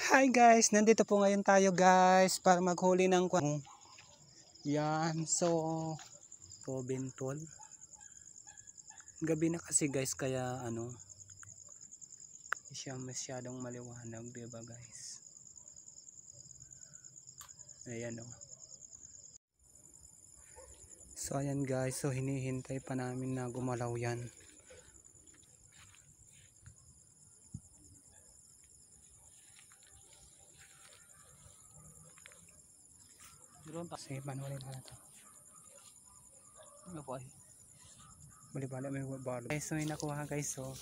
Hi guys, nandito po ngayon tayo guys para maghuli ng yan, so bentol. Gabi na kasi guys, kaya siya masyadong maliwanag, diba guys? Ayan o. So ayan guys, so hinihintay pa namin na gumalaw yan. Kasi panulit na ito. Ano po ay? Bali-bali may balo. Guys, so may nakuha guys, so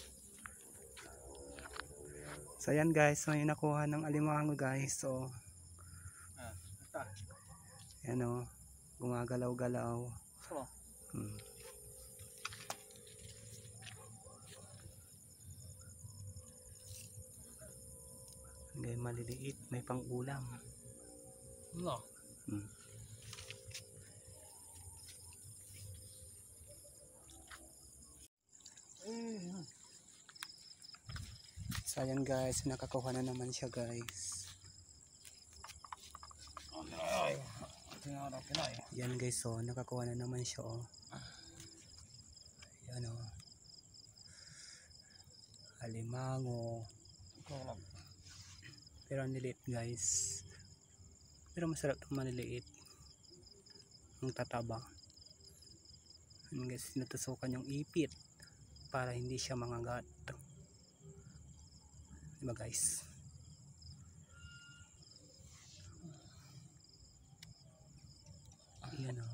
ayan guys, so may nakuha ng alimango guys, so ayan o, gumagalaw-galaw. Ngayon maliliit, may pang ulam. No. So ayan guys, nakakuha na naman siya guys. Yan guys, so nakakuha na naman siya oh. Ayan oh. Alimango. Pero ang liliit guys. Pero masarap itong maliliit. Ang tataba. Ayan guys, natusukan yung ipit para hindi siya mangagat. Diba guys? Ayan o.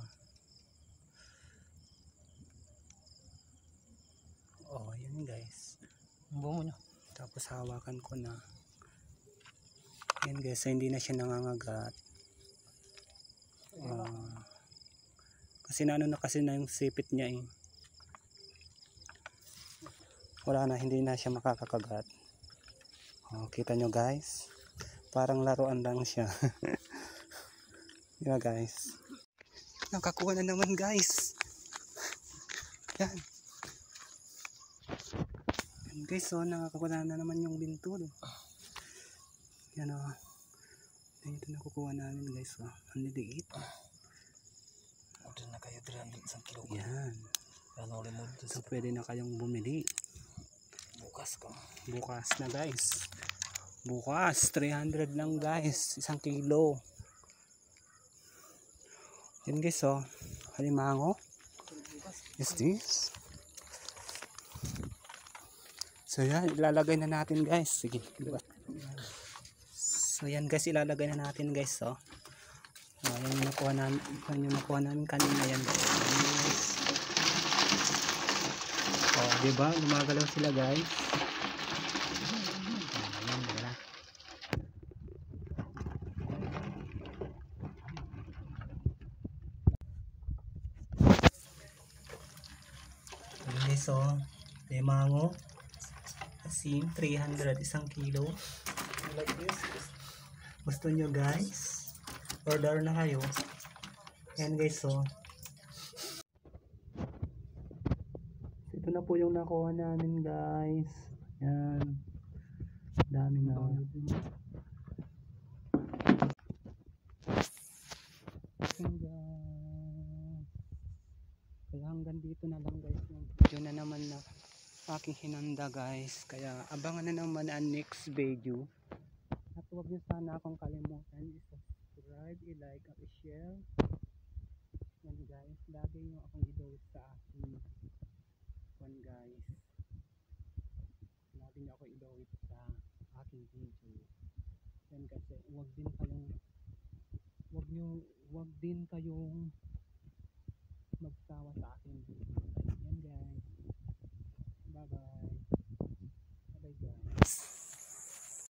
Oh, ayan guys. Bumo nyo. Tapos hawakan ko na. Ayan guys, so hindi na siya nangangagat. Kasi na kasi na yung sipit niya eh. Wala na, hindi na siya makakakagat. Oh, kita nyo guys, parang laruan lang siya. Diba guys? Nakakuha na naman guys. Yan. Yan guys, so nakakuha na naman yung bintol. Yan o. Ito nakukuha namin guys. Oh. Ang liliit. Na kayo 300 isang kilo. Yan. So pwede na kayong bumili. Bukas na guys. Bukas 300 lang guys, 1 kilo. Yan guys oh, alimango. Is this? So yan, ilalagay na natin guys. Sige. So yan guys, ilalagay na natin guys oh. Yan yung nakuha namin kanina yan guys. Oh, diba? Gumagalaw sila guys. So, limango, asin, 300 1 kilo. Like this. Gusto nyo guys? Order na kayo. Yan guys, so ito na po yung nakuha namin guys. Yan. Dami na. Kaya hanggang dito na lang guys. Yun na naman na aking hinanda guys. Kaya abangan na naman ang next video. At huwag nyo sana akong kalimutan i-subscribe, i-like at i-share. Yan guys. Lagi nyo akong i-download sa aking one guys. Lagi nyo ako i-download sa aking video. Yan kasi huwag din kayong magsawa sa akin.